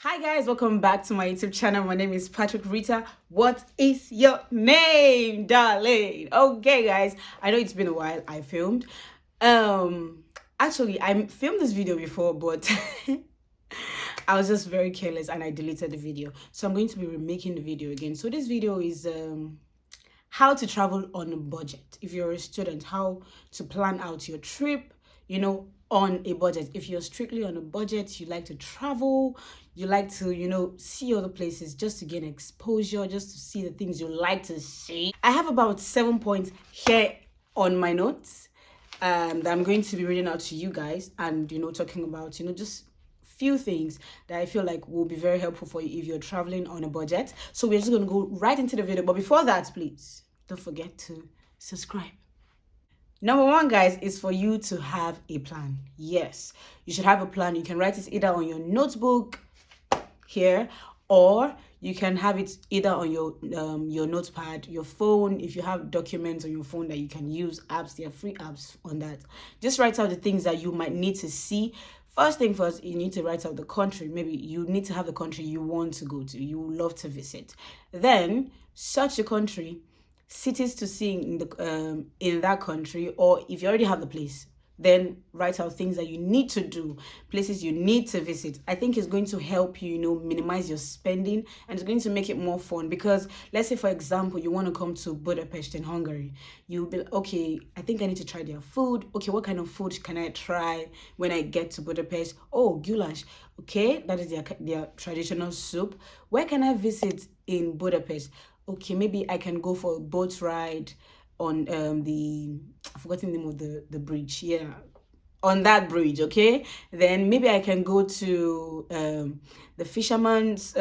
Hi guys, welcome back to my YouTube channel. My name is Patrick Rita. What is your name, darling? Okay, guys, I know it's been a while. I filmed. Um, actually, I filmed this video before, but I was just very careless and I deleted the video. So I'm going to be remaking the video again. So this video is how to travel on a budget. If you're a student, how to plan out your trip, on a budget. If you're strictly on a budget, you like to travel, you like to, see other places just to gain exposure, just to see the things you like to see. I have about 7 points here on my notes that I'm going to be reading out to you guys and, talking about, just few things that I feel like will be very helpful for you if you're traveling on a budget. So we're just going to go right into the video. But before that, please don't forget to subscribe. Number one, guys, is for you to have a plan. Yes, you should have a plan. You can write it either on your notebook here, or you can have it either on your notepad, your phone. If you have documents on your phone that you can use, apps, there are free apps on that. Just write out the things that you might need to see. First thing first, you need to write out the country. Maybe you need to have the country you want to go to, you love to visit. Then search the country, cities to see in that country, or if you already have the place, then write out things that you need to do, places you need to visit. I think it's going to help you, minimize your spending, and it's going to make it more fun. Because let's say, for example, you want to come to Budapest in Hungary. You'll be like, okay, I think I need to try their food. Okay, what kind of food can I try when I get to Budapest? Oh, goulash. Okay, that is their traditional soup. Where can I visit in Budapest? Okay, maybe I can go for a boat ride on I've forgotten the name of the bridge. Yeah, on that bridge. Okay, then maybe I can go to the fisherman's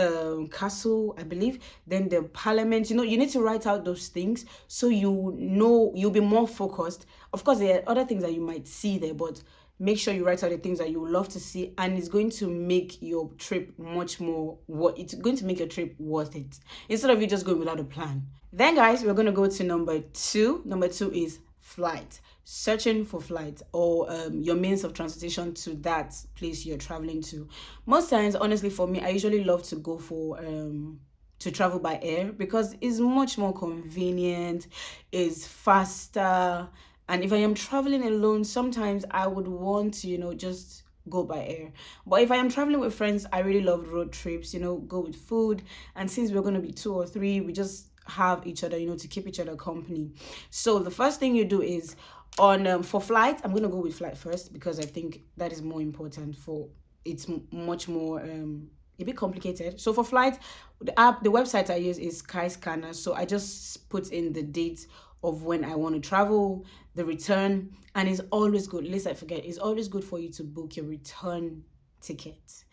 castle, I believe. Then the parliament. You need to write out those things so you'll be more focused. Of course, there are other things that you might see there, but make sure you write out the things that you would love to see, and it's going to make your trip much more it's going to make your trip worth it, instead of you just going without a plan. Then, guys, we're going to go to number two is flight. Searching for flight, or your means of transportation to that place you're traveling to. Most times, honestly, for me, I usually love to go for to travel by air, because it's much more convenient, it's faster. And if I am traveling alone, sometimes I would want to, just go by air. But if I am traveling with friends, I really love road trips, go with food. And since we're going to be two or three, we just have each other, to keep each other company. So the first thing you do is on for flight, I'm going to go with flight first, because I think that is more important. For it's much more a bit complicated. So for flight, the website I use is Skyscanner. So I just put in the date of when I want to travel, the return, and it's always good. Lest I forget, it's always good for you to book your return ticket.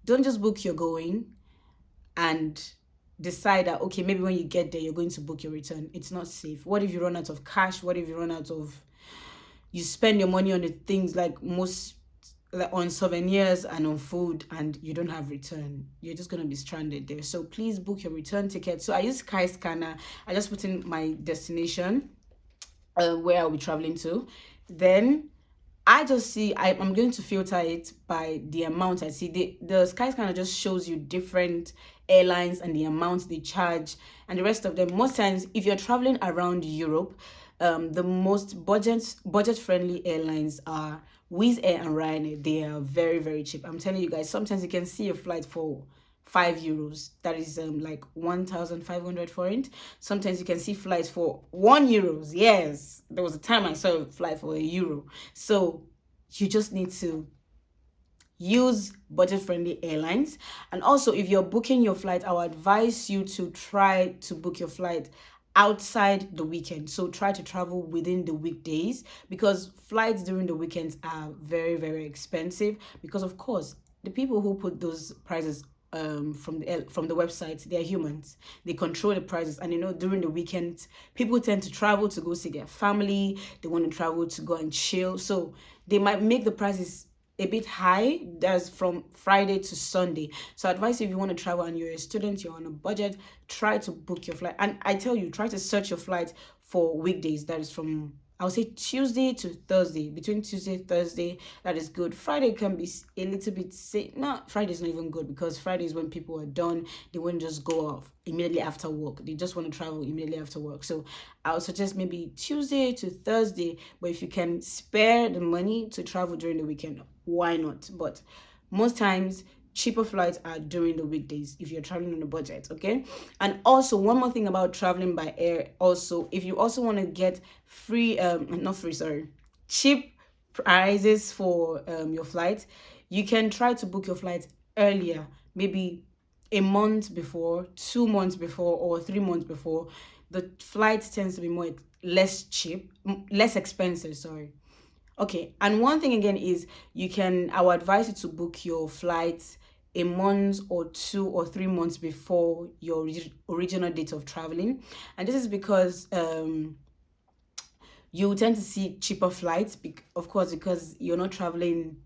Don't just book your going and decide that, okay, maybe when you get there you're going to book your return. It's not safe. What if you run out of cash? What if you run out of you spend your money on the things like most, like on souvenirs and on food, and you don't have return? You're just going to be stranded there. So please book your return ticket. So I use Skyscanner. I just put in my destination, where I'll be traveling to. Then I just see, I'm going to filter it by the amount I see. The Skyscanner just shows you different airlines and the amounts they charge and the rest of them. Most times, if you're traveling around Europe, the most budget friendly airlines are Wizz Air and Ryanair. They are very, very cheap. I'm telling you guys, sometimes you can see a flight for €5. That is like 1,500 forint. Sometimes you can see flights for €1. Yes, there was a time I saw a flight for €1. So you just need to use budget friendly airlines. And also, if you're booking your flight, I would advise you to try to book your flight outside the weekend. So try to travel within the weekdays, because flights during the weekends are very, very expensive. Because of course, the people who put those prices from the website, they're humans. They control the prices, and during the weekend, people tend to travel to go see their family. They want to travel to go and chill, so they might make the prices a bit high. That's from Friday to Sunday. So I advise you, if you want to travel and you're a student, you're on a budget, try to book your flight. And I tell you, try to search your flight for weekdays. That is from I'll say Tuesday to Thursday. Between Tuesday and Thursday, that is good. Friday can be a little bit no, Friday's not even good, because Friday is when people are done. They won't just go off immediately after work. They just want to travel immediately after work. So I'll suggest maybe Tuesday to Thursday. But if you can spare the money to travel during the weekend, why not? But most times cheaper flights are during the weekdays if you're traveling on a budget. Okay. And also, one more thing about traveling by air, also, if you also want to get free not free, sorry, cheap prices for your flight, you can try to book your flight earlier, maybe a month before, 2 months before, or 3 months before. The flight tends to be less cheap, less expensive, sorry. Okay, and one thing again is, I would advise you to book your flights a month or 2 or 3 months before your original date of traveling. And this is because you tend to see cheaper flights, of course, because you're not traveling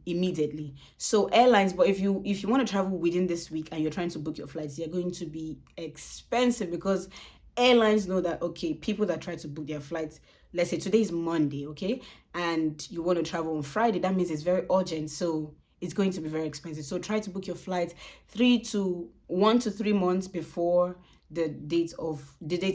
immediately. So airlines, but if you want to travel within this week and you're trying to book your flights, they're going to be expensive, because airlines know that, okay, people that try to book their flights, let's say today is Monday, okay, and you want to travel on Friday, that means it's very urgent, so it's going to be very expensive. So try to book your flight 1 to 3 months before the date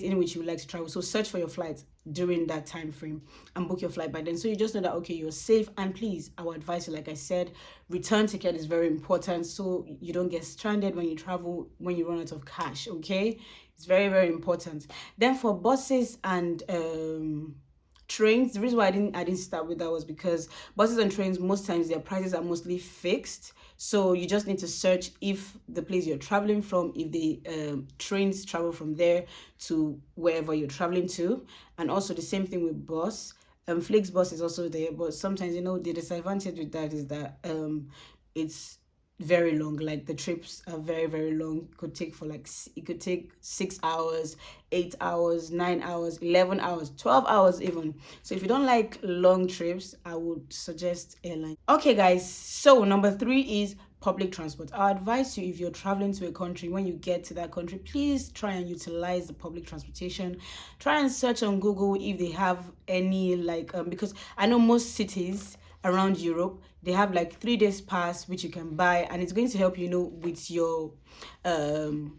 in which you would like to travel. So search for your flights during that time frame and book your flight by then, so you just know that, okay, you're safe. And please, I would advise you, like I said, return ticket is very important, so you don't get stranded when you travel, when you run out of cash. Okay, it's very, very important. Then for buses and trains, the reason why I didn't start with that was because buses and trains, most times their prices are mostly fixed. So you just need to search if the place you're traveling from, if the trains travel from there to wherever you're traveling to. And also the same thing with bus. Flixbus is also there, but sometimes, the disadvantage with that is that it's very long. Like, the trips are very, very long. It could take 6 hours, 8 hours, 9 hours, 11 hours, 12 hours even. So if you don't like long trips, I would suggest airline. Okay guys, so number 3 is public transport. I advise you, if you're traveling to a country, when you get to that country, please try and utilize the public transportation. Try and search on Google if they have any, because I know most cities around Europe, they have like 3 days pass which you can buy, and it's going to help with your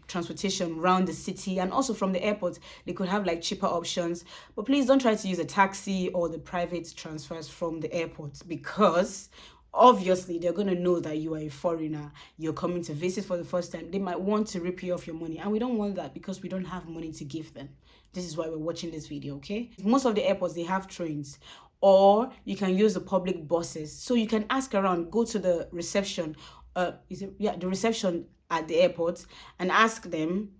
transportation around the city. And also from the airport, they could have like cheaper options. But please don't try to use a taxi or the private transfers from the airport, because obviously they're going to know that you are a foreigner, you're coming to visit for the first time. They might want to rip you off your money, and we don't want that, because we don't have money to give them. This is why we're watching this video. Okay, most of the airports, they have trains, or you can use the public buses. So you can ask around, go to the reception, the reception at the airport, and ask them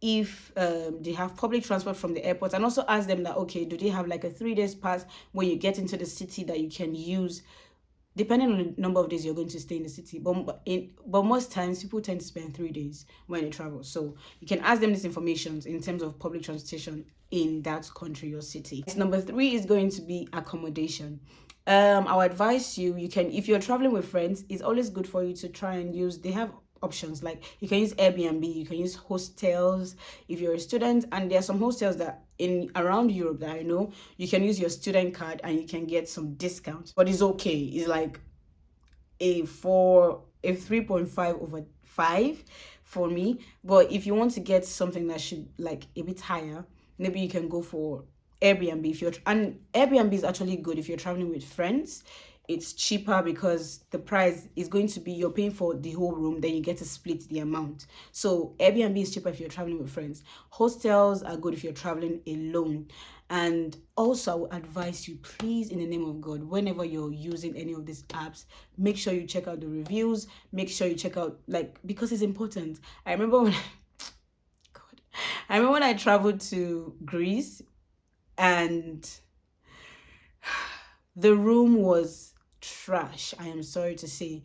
if they have public transport from the airport, and also ask them that, okay, do they have like a 3 days pass when you get into the city that you can use, depending on the number of days you're going to stay in the city. But most times people tend to spend 3 days when they travel. So you can ask them this information in terms of public transportation in that country or city. Number 3 is going to be accommodation. I'll advise you, if you're traveling with friends, it's always good for you to try and they have options, like you can use Airbnb, you can use hostels if you're a student. And there are some hostels that around Europe that I know, you can use your student card and you can get some discounts. But it's okay, it's like a 3.5/5 for me. But if you want to get something that should like a bit higher, maybe you can go for Airbnb. And Airbnb is actually good if you're traveling with friends. It's cheaper because the price is going to be, you're paying for the whole room, then you get to split the amount. So Airbnb is cheaper if you're traveling with friends. Hostels are good if you're traveling alone. And also, I would advise you, please, in the name of God, whenever you're using any of these apps, make sure you check out the reviews. Make sure you check out, because it's important. I remember when I traveled to Greece, and the room was trash. I am sorry to say,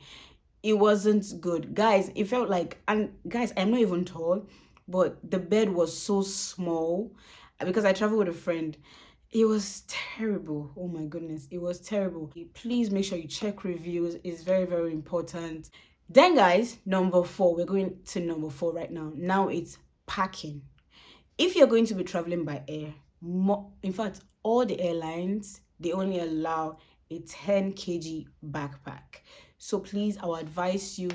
it wasn't good, guys. It felt like, and guys, I'm not even tall, but the bed was so small, because I traveled with a friend. It was terrible. Oh my goodness, it was terrible. Please make sure you check reviews. It's very, very important. Then guys, number 4, we're going to number 4 right now. Now it's packing. If you're going to be traveling by air, In fact, all the airlines, they only allow a 10 kg backpack. So please, I would advise you,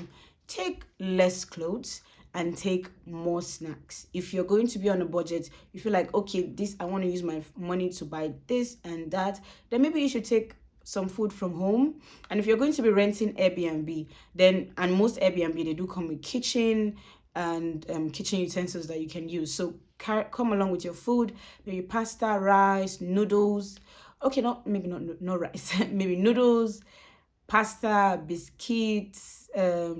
take less clothes and take more snacks. If you're going to be on a budget, you feel like, okay, this, I want to use my money to buy this and that, then maybe you should take some food from home. And if you're going to be renting Airbnb, then, and most Airbnb, they do come with kitchen and kitchen utensils that you can use. So come along with your food, maybe pasta, rice, noodles. Okay, not maybe not rice, maybe noodles, pasta, biscuits,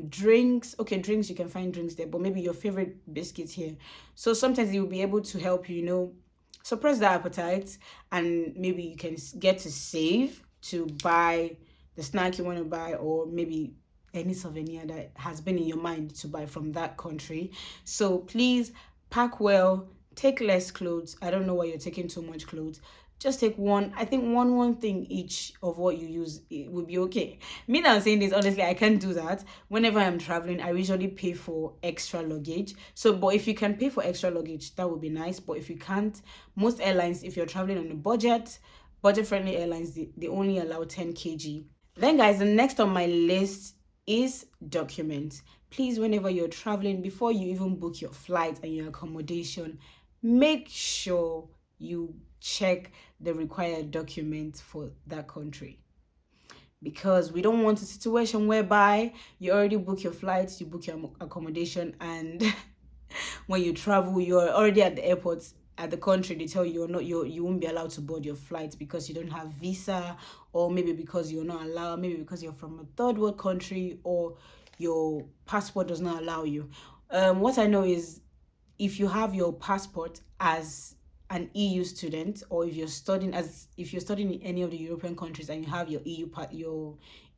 drinks. Okay, drinks, you can find drinks there, but maybe your favorite biscuits here. So sometimes it will be able to help you, suppress the appetite, and maybe you can get to save to buy the snack you want to buy, or maybe any souvenir that has been in your mind to buy from that country. So please pack well, take less clothes. I don't know why you're taking too much clothes. Just take one, I think one thing each of what you use, it will be okay. Me now saying this, honestly, I can't do that. Whenever I'm traveling, I usually pay for extra luggage. So, but if you can pay for extra luggage, that would be nice. But if you can't, most airlines, if you're traveling on a budget friendly airlines, they only allow 10 kg. Then guys, the next on my list is documents. Please, whenever you're traveling, before you even book your flight and your accommodation, make sure you check the required documents for that country, because we don't want a situation whereby you already book your flights, you book your accommodation, and when you travel, you're already at the airport at the country, they tell you you won't be allowed to board your flight because you don't have visa, or maybe because you're not allowed, maybe because you're from a third world country, or your passport does not allow you. What I know is, if you have your passport as an EU student, or if you're studying in any of the European countries and you have your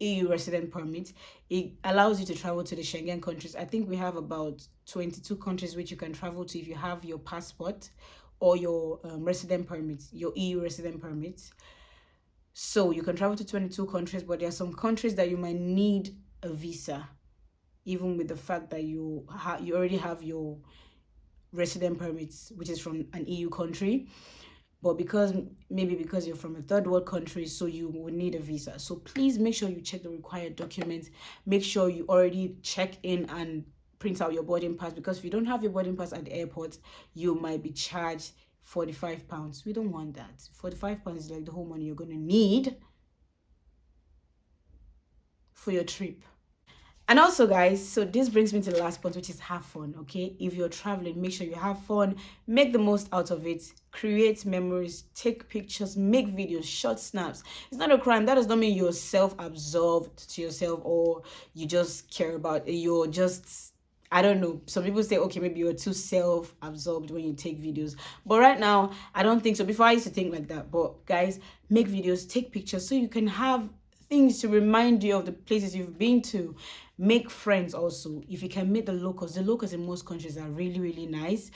EU resident permit, it allows you to travel to the Schengen countries. I think we have about 22 countries which you can travel to if you have your passport or your resident permit, your EU resident permit. So you can travel to 22 countries, but there are some countries that you might need a visa, even with the fact that you already have your resident permits, which is from an EU country. But because you're from a third world country, so you would need a visa. So please make sure you check the required documents. Make sure you already check in and print out your boarding pass, because if you don't have your boarding pass at the airport, you might be charged £45. We don't want that. £45 is like the whole money you're going to need for your trip. And also, guys, so this brings me to the last point, which is have fun. Okay, if you're traveling, make sure you have fun, make the most out of it, create memories, take pictures, make videos, short snaps. It's not a crime. That does not mean you're self-absorbed to yourself, or you just care about, you're just, I don't know. Some people say, okay, maybe you're too self-absorbed when you take videos. But right now, I don't think so. Before, I used to think like that. But guys, make videos, take pictures, so you can have things to remind you of the places you've been to. Make friends also. If you can meet the locals in most countries are really, really nice.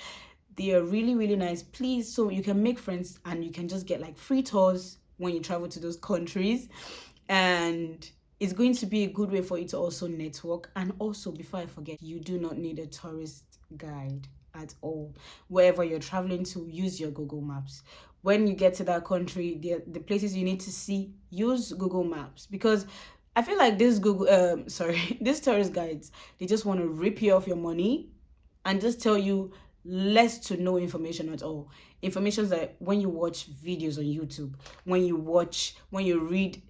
They are really, really nice. Please, so you can make friends and you can just get like free tours when you travel to those countries. And it's going to be a good way for you to also network. And also, before I forget, you do not need a tourist guide at all. Wherever you're traveling to, use your Google Maps. When you get to that country, the places you need to see, use Google Maps, because I feel like these these tourist guides, they just want to rip you off your money and just tell you less to no information at all. Information that when you watch videos on YouTube, when you read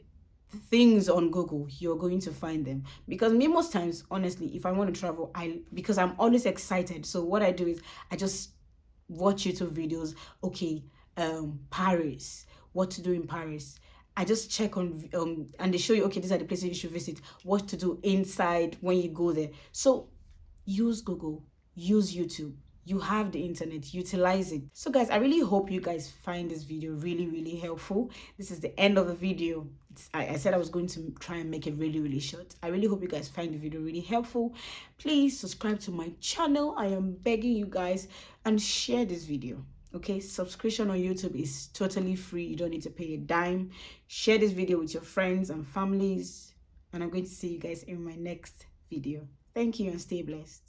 things on Google, you're going to find them. Because me, most times, honestly, if I want to travel, because I'm always excited. So what I do is I just watch YouTube videos. Okay, Paris, what to do in Paris. I just check on and they show you, okay, these are the places you should visit, what to do inside when you go there. So use Google, use YouTube. You have the internet, utilize it. So guys, I really hope you guys find this video really, really helpful. This is the end of the video. I said I was going to try and make it really, really short. I really hope you guys find the video really helpful. Please subscribe to my channel. I am begging you guys, and share this video. Okay, subscription on YouTube is totally free. You don't need to pay a dime. Share this video with your friends and families, and I'm going to see you guys in my next video. Thank you and stay blessed.